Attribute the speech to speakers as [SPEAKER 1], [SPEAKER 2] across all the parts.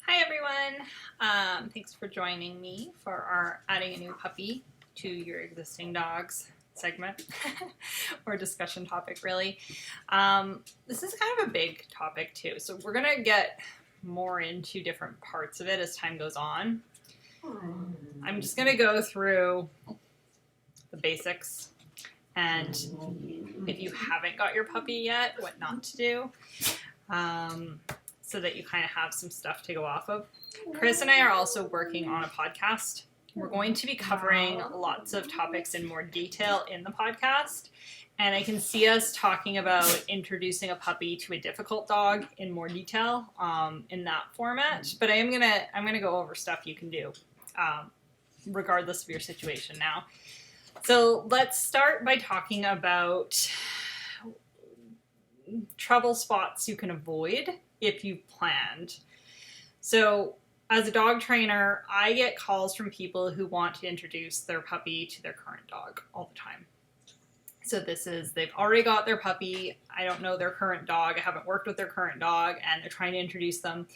[SPEAKER 1] Hi everyone, thanks for joining me for our adding a new puppy to your existing dogs segment or discussion topic really. This is kind of a big topic too, so we're going to get more into different parts of it as time goes on. I'm just going to go through the basics and if you haven't got your puppy yet, what not to do. So that you kind of have some stuff to go off of. Chris and I are also working on a podcast. We're going to be covering lots of topics in more detail in the podcast. And I can see us talking about introducing a puppy to a difficult dog in more detail in that format. But I'm gonna go over stuff you can do regardless of your situation now. So let's start by talking about trouble spots you can avoid if you've planned. So as a dog trainer, I get calls from people who want to introduce their puppy to their current dog all the time. So this is, they've already got their puppy, I don't know their current dog, I haven't worked with their current dog, and they're trying to introduce them,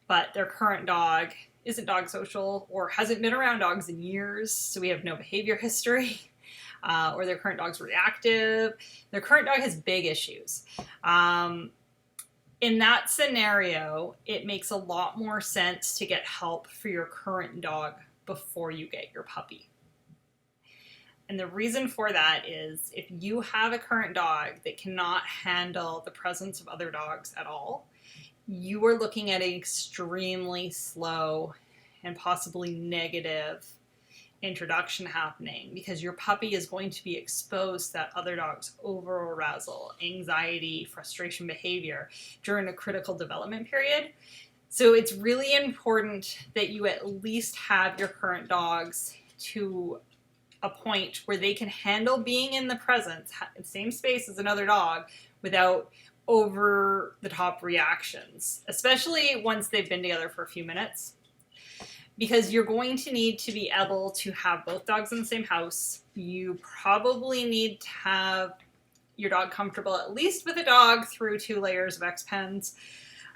[SPEAKER 1] but their current dog isn't dog social or hasn't been around dogs in years, so we have no behavior history. Or their current dog's reactive. Their current dog has big issues. In that scenario, it makes a lot more sense to get help for your current dog before you get your puppy. And the reason for that is if you have a current dog that cannot handle the presence of other dogs at all, you are looking at an extremely slow and possibly negative introduction happening because your puppy is going to be exposed to that other dog's over-arousal, anxiety, frustration behavior during a critical development period. So it's really important that you at least have your current dogs to a point where they can handle being in the presence, same space as another dog, without over-the-top reactions, especially once they've been together for a few minutes. Because you're going to need to be able to have both dogs in the same house. You probably need to have your dog comfortable at least with a dog through 2 layers of X-Pens.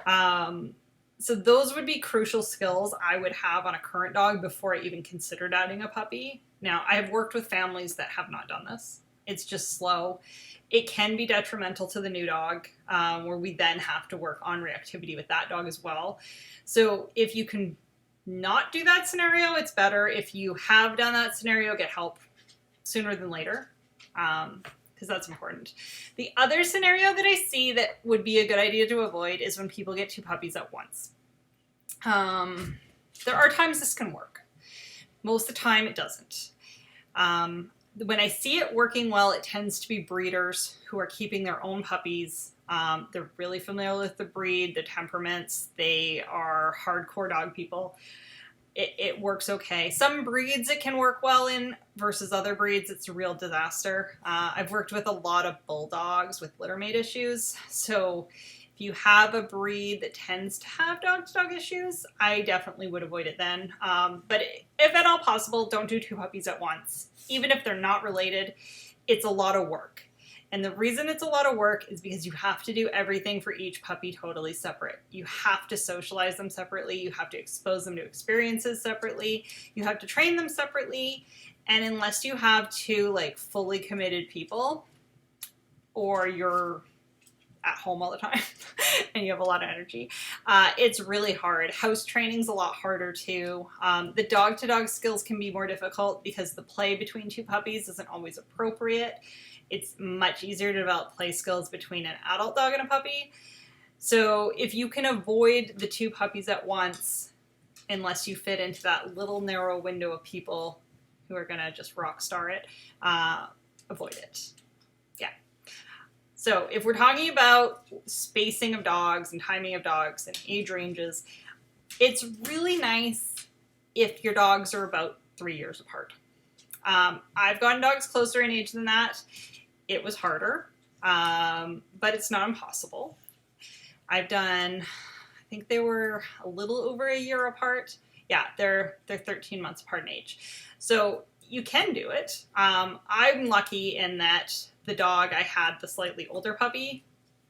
[SPEAKER 1] So those would be crucial skills I would have on a current dog before I even considered adding a puppy. Now, I have worked with families that have not done this. It's just slow. It can be detrimental to the new dog, where we then have to work on reactivity with that dog as well. So if you can not do that scenario, it's better. If you have done that scenario, get help sooner than later, because that's important. The other scenario that I see that would be a good idea to avoid is when people get 2 puppies at once. There are times this can work. Most of the time it doesn't. When I see it working well, it tends to be breeders who are keeping their own puppies. They're really familiar with the breed, the temperaments. They are hardcore dog people. It works okay. Some breeds it can work well in versus other breeds it's a real disaster. I've worked with a lot of bulldogs with littermate issues. So if you have a breed that tends to have dog-to-dog issues, I definitely would avoid it then. But if at all possible, don't do 2 puppies at once. Even if they're not related, it's a lot of work. And the reason it's a lot of work is because you have to do everything for each puppy totally separate. You have to socialize them separately. You have to expose them to experiences separately. You have to train them separately. And unless you have 2 like fully committed people, or you're at home all the time and you have a lot of energy, it's really hard. House training's a lot harder too. The dog-to-dog skills can be more difficult because the play between 2 puppies isn't always appropriate. It's much easier to develop play skills between an adult dog and a puppy. So if you can avoid the 2 puppies at once, unless you fit into that little narrow window of people who are gonna just rock star it, avoid it. Yeah. So if we're talking about spacing of dogs and timing of dogs and age ranges, it's really nice if your dogs are about 3 years apart. I've gotten dogs closer in age than that. It was harder, but it's not impossible. I've done, I think they were a little over a year apart. Yeah, they're 13 months apart in age. So you can do it. I'm lucky in that the dog I had, the slightly older puppy,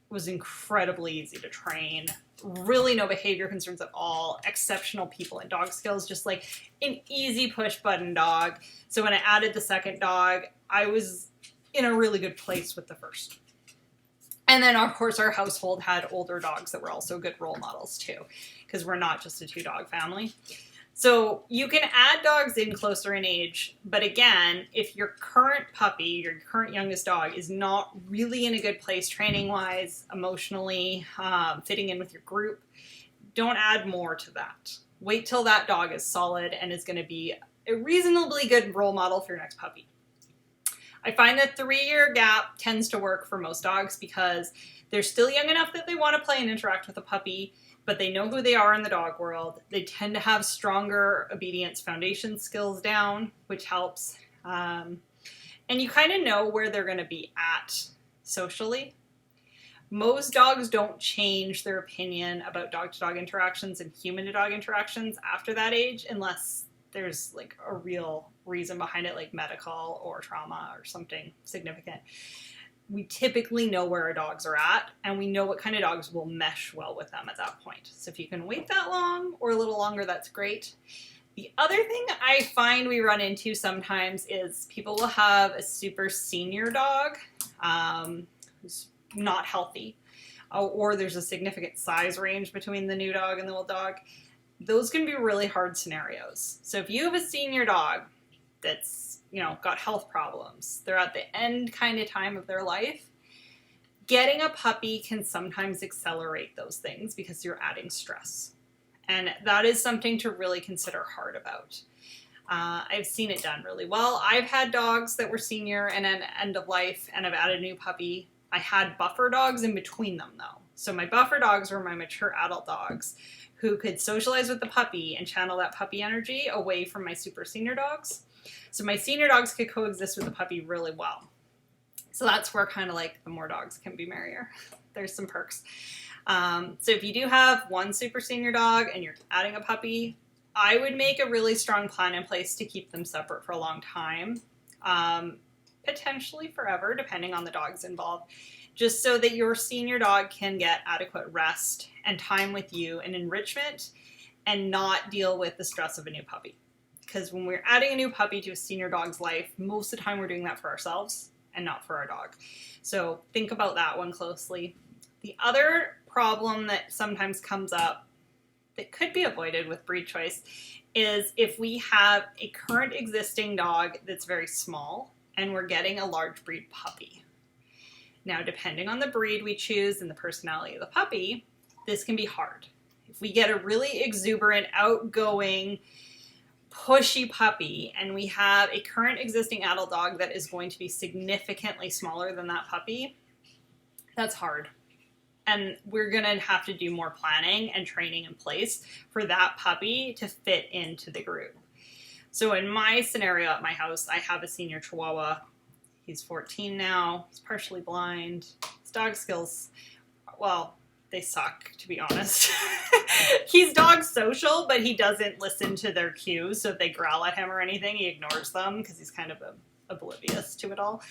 [SPEAKER 1] was incredibly easy to train. Really no behavior concerns at all. Exceptional people and dog skills, just like an easy push button dog. So when I added the second dog, I was in a really good place with the first. And then, of course, our household had older dogs that were also good role models too, because we're not just a 2-dog family. So you can add dogs in closer in age, but again, if your current puppy, your current youngest dog, is not really in a good place training-wise, emotionally, fitting in with your group, don't add more to that. Wait till that dog is solid and is going to be a reasonably good role model for your next puppy. I find that 3-year gap tends to work for most dogs because they're still young enough that they want to play and interact with a puppy, but they know who they are in the dog world. They tend to have stronger obedience foundation skills down, which helps. And you kind of know where they're going to be at socially. Most dogs don't change their opinion about dog-to-dog interactions and human-to-dog interactions after that age unless there's like a real reason behind it, like medical or trauma or something significant. We typically know where our dogs are at, and we know what kind of dogs will mesh well with them at that point. So if you can wait that long or a little longer, that's great. The other thing I find we run into sometimes is people will have a super senior dog who's not healthy, or there's a significant size range between the new dog and the old dog. Those can be really hard scenarios. So if you have a senior dog that's got health problems, they're at the end kind of time of their life, getting a puppy can sometimes accelerate those things because you're adding stress. And that is something to really consider hard about. I've seen it done really well. I've had dogs that were senior and at end of life, and I've added a new puppy. I had buffer dogs in between them though. So my buffer dogs were my mature adult dogs who could socialize with the puppy and channel that puppy energy away from my super senior dogs. So my senior dogs could coexist with the puppy really well. So that's where kind of like the more dogs can be merrier. There's some perks. So if you do have one super senior dog and you're adding a puppy, I would make a really strong plan in place to keep them separate for a long time, potentially forever, depending on the dogs involved, just so that your senior dog can get adequate rest and time with you and enrichment and not deal with the stress of a new puppy. Because when we're adding a new puppy to a senior dog's life, most of the time we're doing that for ourselves and not for our dog. So think about that one closely. The other problem that sometimes comes up that could be avoided with breed choice is if we have a current existing dog that's very small and we're getting a large breed puppy. Now, depending on the breed we choose and the personality of the puppy, this can be hard. If we get a really exuberant, outgoing, pushy puppy and we have a current existing adult dog that is going to be significantly smaller than that puppy, that's hard. And we're going to have to do more planning and training in place for that puppy to fit into the group. So in my scenario at my house, I have a senior Chihuahua. He's 14 now. He's partially blind. His dog skills, well, they suck, to be honest. He's dog social, but he doesn't listen to their cues. So if they growl at him or anything, he ignores them because he's kind of oblivious to it all.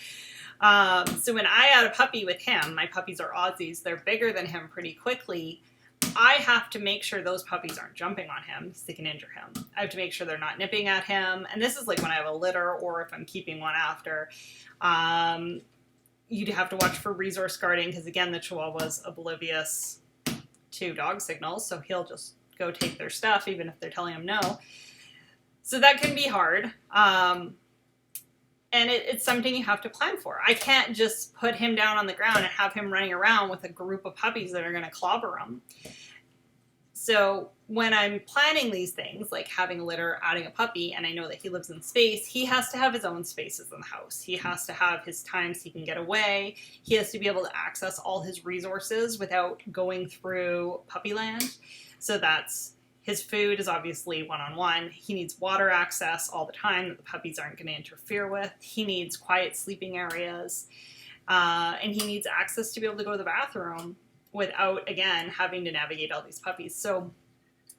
[SPEAKER 1] So when I add a puppy with him, my puppies are Aussies. They're bigger than him pretty quickly. I have to make sure those puppies aren't jumping on him because they can injure him. I have to make sure they're not nipping at him. And this is like when I have a litter or if I'm keeping one after. You'd have to watch for resource guarding because, again, the Chihuahua's oblivious to dog signals. So he'll just go take their stuff even if they're telling him no. So that can be hard. And it's something you have to plan for. I can't just put him down on the ground and have him running around with a group of puppies that are going to clobber him. So when I'm planning these things, like having a litter, adding a puppy, and I know that he lives in space, he has to have his own spaces in the house. He has to have his times he can get away. He has to be able to access all his resources without going through puppy land. So that's his food is obviously one-on-one. He needs water access all the time that the puppies aren't going to interfere with. He needs quiet sleeping areas. And he needs access to be able to go to the bathroom without, again, having to navigate all these puppies. So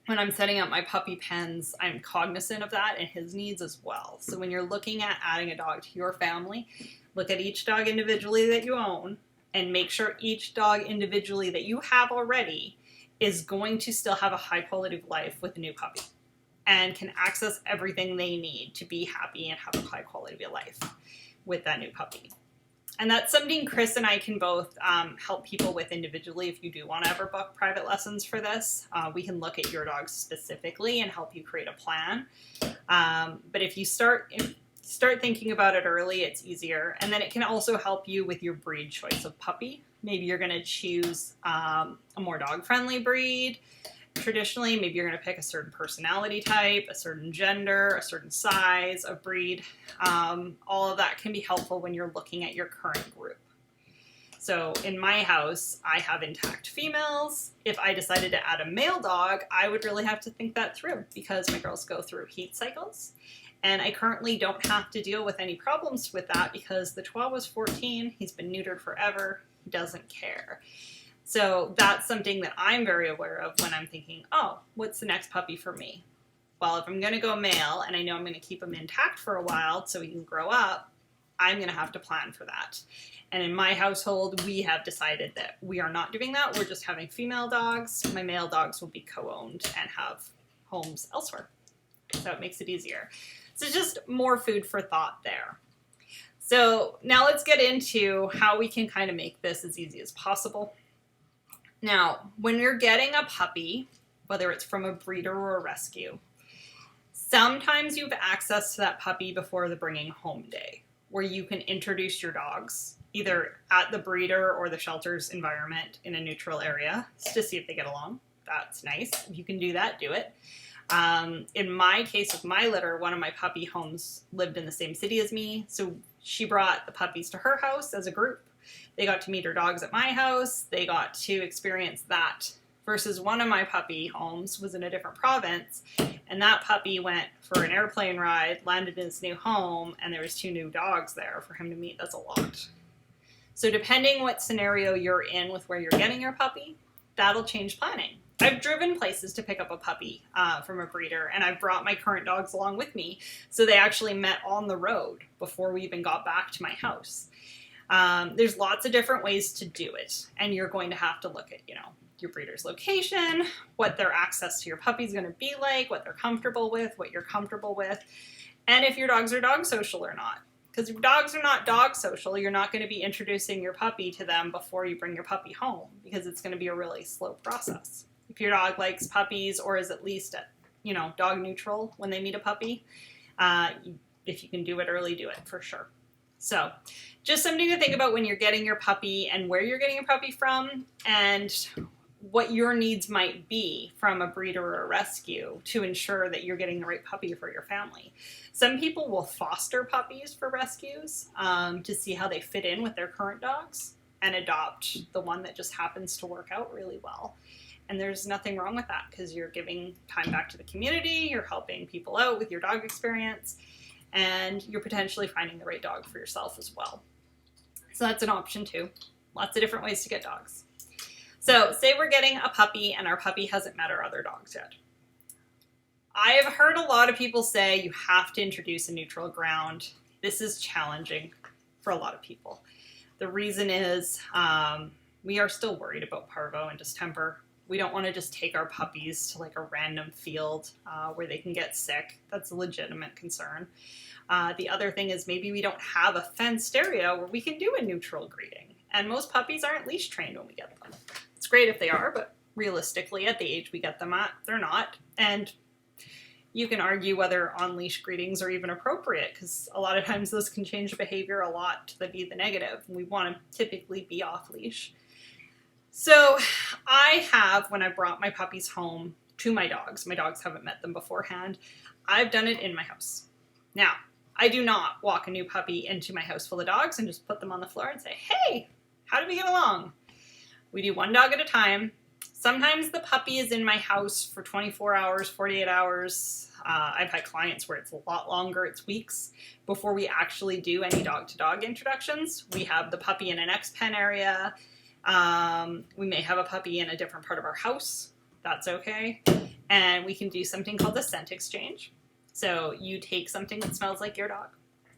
[SPEAKER 1] when I'm setting up my puppy pens, I'm cognizant of that and his needs as well. So when you're looking at adding a dog to your family, look at each dog individually that you own and make sure each dog individually that you have already is going to still have a high quality of life with a new puppy and can access everything they need to be happy and have a high quality of life with that new puppy. And that's something Chris and I can both help people with individually. If you do want to ever book private lessons for this, we can look at your dog specifically and help you create a plan. But if you start thinking about it early, it's easier. And then it can also help you with your breed choice of puppy. Maybe you're going to choose a more dog-friendly breed. Traditionally, maybe you're going to pick a certain personality type, a certain gender, a certain size of breed. All of that can be helpful when you're looking at your current group. So in my house, I have intact females. If I decided to add a male dog, I would really have to think that through because my girls go through heat cycles. And I currently don't have to deal with any problems with that because the Chihuahua was 14. He's been neutered forever. He doesn't care. So that's something that I'm very aware of when I'm thinking, oh, what's the next puppy for me? Well, if I'm going to go male and I know I'm going to keep him intact for a while so he can grow up, I'm going to have to plan for that. And in my household, we have decided that we are not doing that. We're just having female dogs. My male dogs will be co-owned and have homes elsewhere. So it makes it easier. So just more food for thought there. So now let's get into how we can kind of make this as easy as possible. Now, when you're getting a puppy, whether it's from a breeder or a rescue, sometimes you have access to that puppy before the bringing home day, where you can introduce your dogs, either at the breeder or the shelter's environment in a neutral area, to see if they get along. That's nice. If you can do that, do it. In my case with my litter, one of my puppy homes lived in the same city as me, so she brought the puppies to her house as a group. They got to meet her dogs at my house. They got to experience that. Versus one of my puppy homes was in a different province, and that puppy went for an airplane ride, landed in his new home, and there was 2 new dogs there for him to meet. That's a lot. So depending what scenario you're in with where you're getting your puppy, that'll change planning. I've driven places to pick up a puppy from a breeder, and I've brought my current dogs along with me, so they actually met on the road before we even got back to my house. There's lots of different ways to do it, and you're going to have to look at, your breeder's location, what their access to your puppy is going to be like, what they're comfortable with, what you're comfortable with, and if your dogs are dog social or not. Because if dogs are not dog social, you're not going to be introducing your puppy to them before you bring your puppy home, because it's going to be a really slow process. If your dog likes puppies or is at least, dog neutral when they meet a puppy, if you can do it early, do it for sure. So just something to think about when you're getting your puppy and where you're getting your puppy from and what your needs might be from a breeder or a rescue to ensure that you're getting the right puppy for your family. Some people will foster puppies for rescues to see how they fit in with their current dogs and adopt the one that just happens to work out really well. And there's nothing wrong with that because you're giving time back to the community, you're helping people out with your dog experience, and you're potentially finding the right dog for yourself as well. So that's an option too. Lots of different ways to get dogs. So say we're getting a puppy and our puppy hasn't met our other dogs yet. I have heard a lot of people say you have to introduce a neutral ground. This is challenging for a lot of people. The reason is we are still worried about parvo and distemper. We don't want to just take our puppies to like a random field where they can get sick. That's a legitimate concern. The other thing is maybe we don't have a fenced area where we can do a neutral greeting. And most puppies aren't leash trained when we get them. It's great if they are, but realistically at the age we get them at, they're not. And you can argue whether on-leash greetings are even appropriate because a lot of times those can change behavior a lot to be the negative. We want to typically be off-leash. So I have, when I brought my puppies home to my dogs haven't met them beforehand, I've done it in my house. Now, I do not walk a new puppy into my house full of dogs and just put them on the floor and say, hey, how do we get along? We do one dog at a time. Sometimes the puppy is in my house for 24 hours, 48 hours. I've had clients where it's a lot longer, it's weeks, before we actually do any dog-to-dog introductions. We have the puppy in an X-pen area. We may have a puppy in a different part of our house. That's okay. And we can do something called the scent exchange. So you take something that smells like your dog,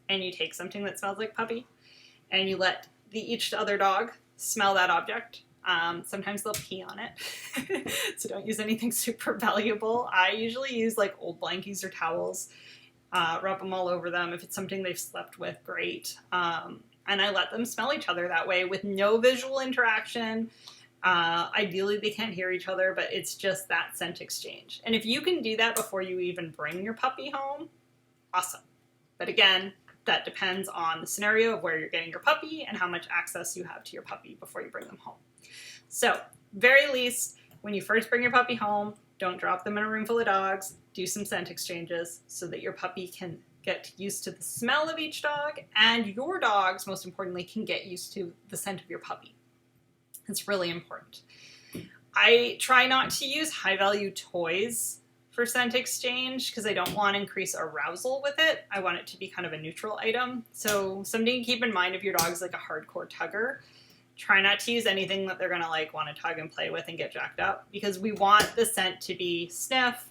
[SPEAKER 1] and you take something that smells like puppy, and you let each other dog smell that object. Sometimes they'll pee on it, so don't use anything super valuable. I usually use like old blankies or towels, rub them all over them. If it's something they've slept with, great. And I let them smell each other that way with no visual interaction. Ideally, they can't hear each other, but it's just that scent exchange. And if you can do that before you even bring your puppy home, awesome. But again, that depends on the scenario of where you're getting your puppy and how much access you have to your puppy before you bring them home. So, very least, when you first bring your puppy home, don't drop them in a room full of dogs. Do some scent exchanges so that your puppy can get used to the smell of each dog, and your dogs, most importantly, can get used to the scent of your puppy. It's really important. I try not to use high-value toys for scent exchange because I don't want to increase arousal with it. I want it to be kind of a neutral item. So something to keep in mind if your dog's like a hardcore tugger, try not to use anything that they're going to like want to tug and play with and get jacked up, because we want the scent to be sniff,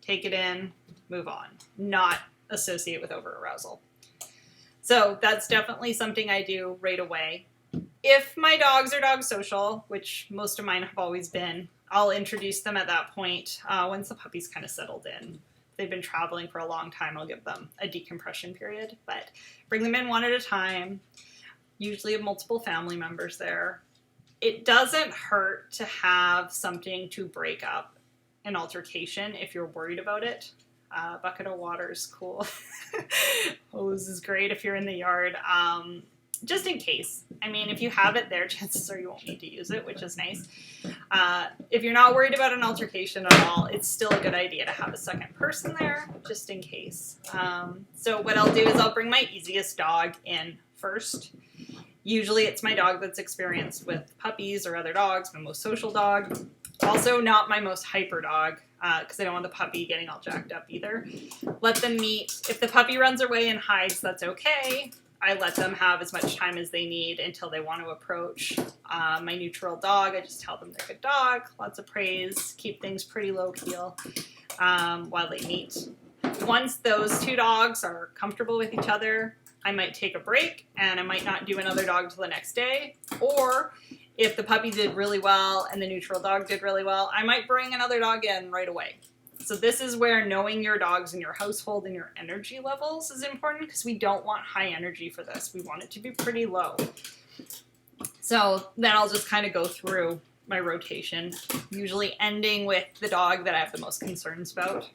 [SPEAKER 1] take it in, move on, not associate with over arousal. So that's definitely something I do right away. If my dogs are dog social, which most of mine have always been, I'll introduce them at that point once the puppy's kind of settled in. If they've been traveling for a long time, I'll give them a decompression period, but bring them in one at a time. Usually have multiple family members there. It doesn't hurt to have something to break up an altercation if you're worried about it. Bucket of water is cool. Hose is great if you're in the yard. Just in case. I mean, if you have it there, chances are you won't need to use it, which is nice. If you're not worried about an altercation at all, it's still a good idea to have a second person there, just in case. So what I'll do is I'll bring my easiest dog in first. Usually it's my dog that's experienced with puppies or other dogs, my most social dog. Also not my most hyper dog, because I don't want the puppy getting all jacked up either. Let them meet. If the puppy runs away and hides, that's okay. I let them have as much time as they need until they want to approach. My neutral dog, I just tell them they're a good dog, lots of praise, keep things pretty low-keel while they meet. Once those two dogs are comfortable with each other, I might take a break and I might not do another dog till the next day. Or if the puppy did really well and the neutral dog did really well, I might bring another dog in right away. So this is where knowing your dogs and your household and your energy levels is important, because we don't want high energy for this. We want it to be pretty low. So then I'll just kind of go through my rotation, usually ending with the dog that I have the most concerns about.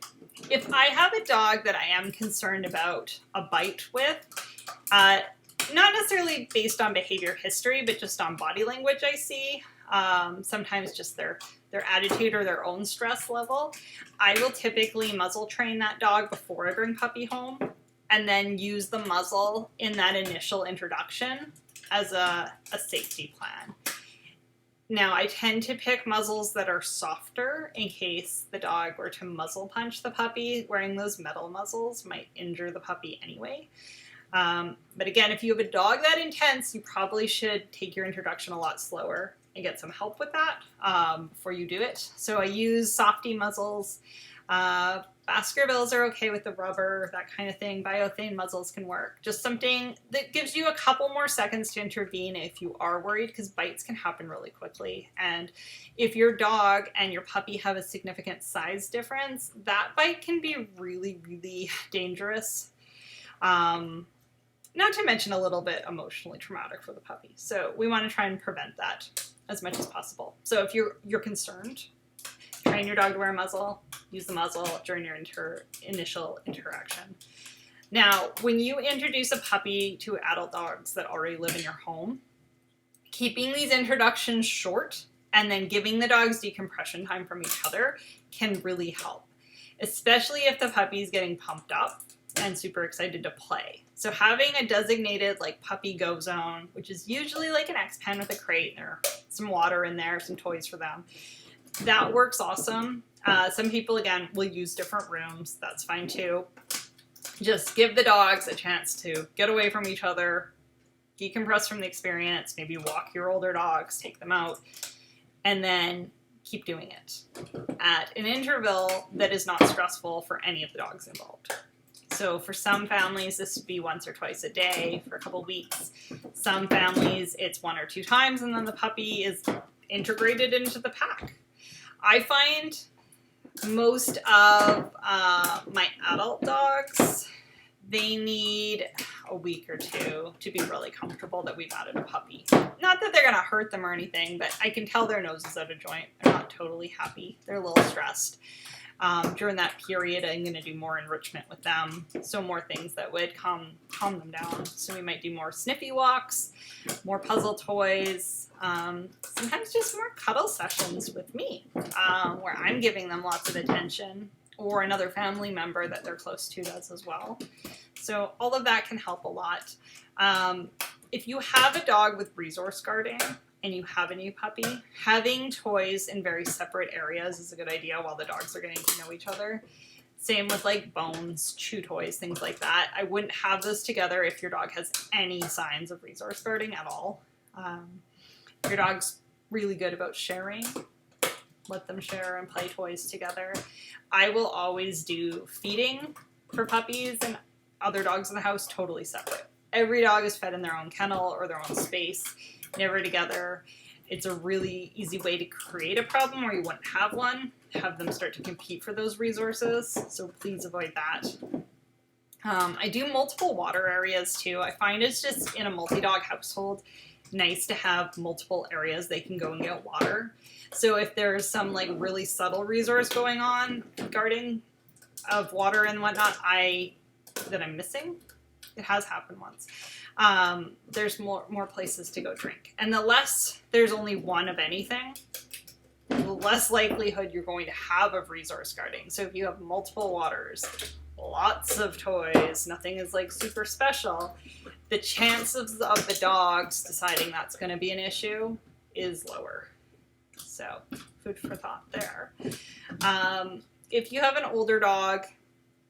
[SPEAKER 1] If I have a dog that I am concerned about a bite with, not necessarily based on behavior history, but just on body language I see, sometimes just their attitude or their own stress level, I will typically muzzle train that dog before I bring puppy home, and then use the muzzle in that initial introduction as a safety plan. Now, I tend to pick muzzles that are softer in case the dog were to muzzle punch the puppy. Wearing those metal muzzles might injure the puppy anyway. But again, if you have a dog that intense, you probably should take your introduction a lot slower and get some help with that before you do it. So I use softy muzzles. Baskervilles are okay with the rubber, that kind of thing. Biothane muzzles can work. Just something that gives you a couple more seconds to intervene if you are worried, because bites can happen really quickly. And if your dog and your puppy have a significant size difference, that bite can be really, really dangerous. Not to mention a little bit emotionally traumatic for the puppy. So we want to try and prevent that as much as possible. So if you're concerned, train your dog to wear a muzzle, use the muzzle during your initial interaction. Now, when you introduce a puppy to adult dogs that already live in your home, keeping these introductions short and then giving the dogs decompression time from each other can really help, especially if the puppy's getting pumped up and super excited to play. So having a designated like puppy go zone, which is usually like an X pen with a crate, and there's some water in there, some toys for them, that works awesome. Some people, again, will use different rooms. That's fine too. Just give the dogs a chance to get away from each other, decompress from the experience, maybe walk your older dogs, take them out, and then keep doing it at an interval that is not stressful for any of the dogs involved. So for some families, this would be once or twice a day for a couple weeks. Some families, it's 1 or 2 times, and then the puppy is integrated into the pack. I find most of my adult dogs, they need a week or 2 to be really comfortable that we've added a puppy. Not that they're going to hurt them or anything, but I can tell their nose is out of joint. They're not totally happy. They're a little stressed. During that period, I'm going to do more enrichment with them, so more things that would calm them down. So we might do more sniffy walks, more puzzle toys, sometimes just more cuddle sessions with me, where I'm giving them lots of attention, or another family member that they're close to does as well. So all of that can help a lot. If you have a dog with resource guarding, and you have a new puppy, having toys in very separate areas is a good idea while the dogs are getting to know each other. Same with like bones, chew toys, things like that. I wouldn't have those together if your dog has any signs of resource guarding at all. Your dog's really good about sharing. Let them share and play toys together. I will always do feeding for puppies and other dogs in the house totally separate. Every dog is fed in their own kennel or their own space, never together. It's a really easy way to create a problem where you wouldn't have one, have them start to compete for those resources, so please avoid that. I do multiple water areas too. I find it's just in a multi-dog household nice to have multiple areas they can go and get water. So if there's some like really subtle resource going on, guarding of water and whatnot, that I'm missing, it has happened once. There's more places to go drink. And the less there's only one of anything, the less likelihood you're going to have of resource guarding. So if you have multiple waters, lots of toys, nothing is like super special, the chances of the dogs deciding that's going to be an issue is lower. So food for thought there. If you have an older dog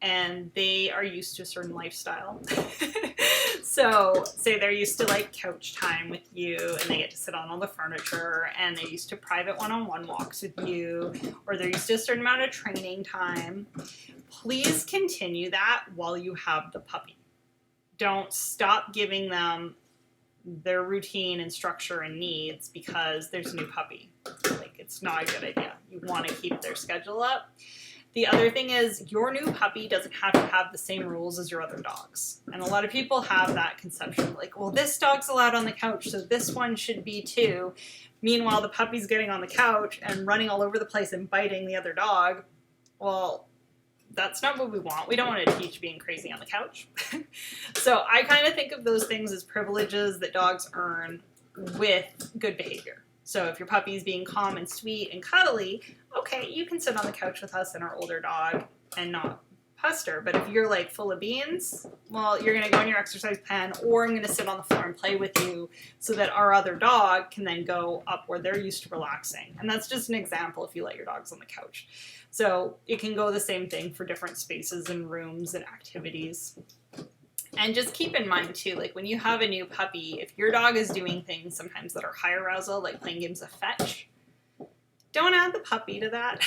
[SPEAKER 1] and they are used to a certain lifestyle, so say they're used to like couch time with you and they get to sit on all the furniture, and they're used to private one-on-one walks with you, or they're used to a certain amount of training time, please continue that while you have the puppy. Don't stop giving them their routine and structure and needs because there's a new puppy. Like, it's not a good idea. You want to keep their schedule up. The other thing is your new puppy doesn't have to have the same rules as your other dogs. And a lot of people have that conception, like, well, this dog's allowed on the couch, so this one should be too. Meanwhile, the puppy's getting on the couch and running all over the place and biting the other dog. Well, that's not what we want. We don't want to teach being crazy on the couch. So I kind of think of those things as privileges that dogs earn with good behavior. So if your puppy is being calm and sweet and cuddly, okay, you can sit on the couch with us and our older dog and not pester. But if you're like full of beans, well, you're going to go in your exercise pen, or I'm going to sit on the floor and play with you so that our other dog can then go up where they're used to relaxing. And that's just an example if you let your dogs on the couch. So it can go the same thing for different spaces and rooms and activities. And just keep in mind too, like when you have a new puppy, if your dog is doing things sometimes that are high arousal, like playing games of fetch, don't add the puppy to that.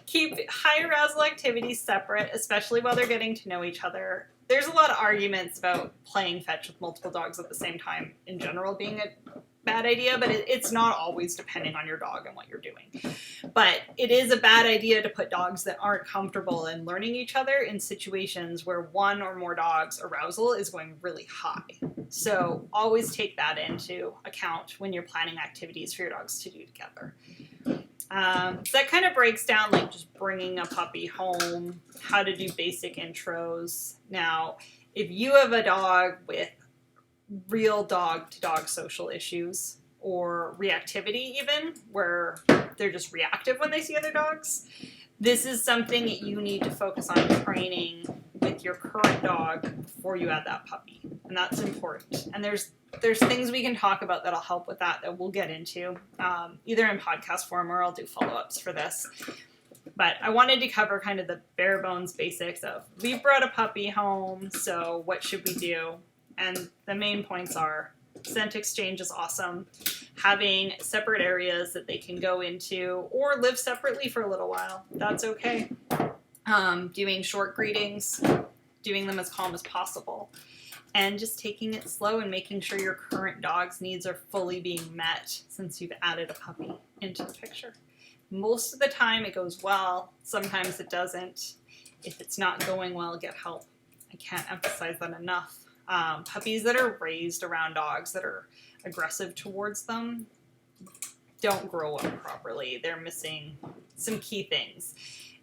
[SPEAKER 1] Keep high arousal activities separate, especially while they're getting to know each other. There's a lot of arguments about playing fetch with multiple dogs at the same time in general being a bad idea, but it's not always depending on your dog and what you're doing. But it is a bad idea to put dogs that aren't comfortable in learning each other in situations where one or more dogs' arousal is going really high. So always take that into account when you're planning activities for your dogs to do together. So that kind of breaks down like just bringing a puppy home, how to do basic intros. Now, if you have a dog with real dog-to-dog social issues or reactivity even, where they're just reactive when they see other dogs, this is something that you need to focus on training with your current dog before you add that puppy. And that's important. And there's things we can talk about that'll help with that we'll get into, either in podcast form or I'll do follow-ups for this. But I wanted to cover kind of the bare bones basics of we've brought a puppy home, so what should we do? And the main points are scent exchange is awesome. Having separate areas that they can go into or live separately for a little while. That's okay. Doing short greetings. doing them as calm as possible, and just taking it slow and making sure your current dog's needs are fully being met since you've added a puppy into the picture. Most of the time it goes well, sometimes it doesn't. If it's not going well, get help. I can't emphasize that enough. Puppies that are raised around dogs that are aggressive towards them don't grow up properly. They're missing some key things,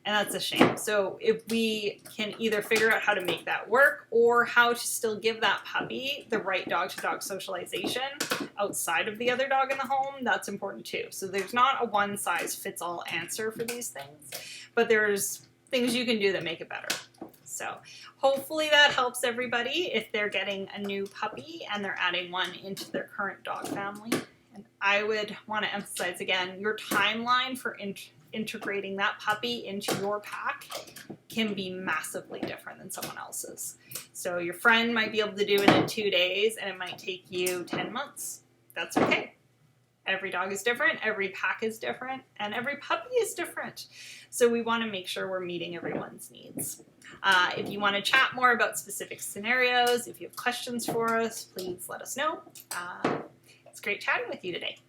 [SPEAKER 1] and that's a shame. So if we can either figure out how to make that work or how to still give that puppy the right dog-to-dog socialization outside of the other dog in the home, that's important too. So there's not a one-size-fits-all answer for these things, but there's things you can do that make it better. So hopefully that helps everybody if they're getting a new puppy and they're adding one into their current dog family. And I would want to emphasize again, your timeline for integrating that puppy into your pack can be massively different than someone else's. So your friend might be able to do it in 2 days and it might take you 10 months. That's okay. Every dog is different, every pack is different, and every puppy is different. So we want to make sure we're meeting everyone's needs. If you want to chat more about specific scenarios, if you have questions for us, please let us know. It's great chatting with you today.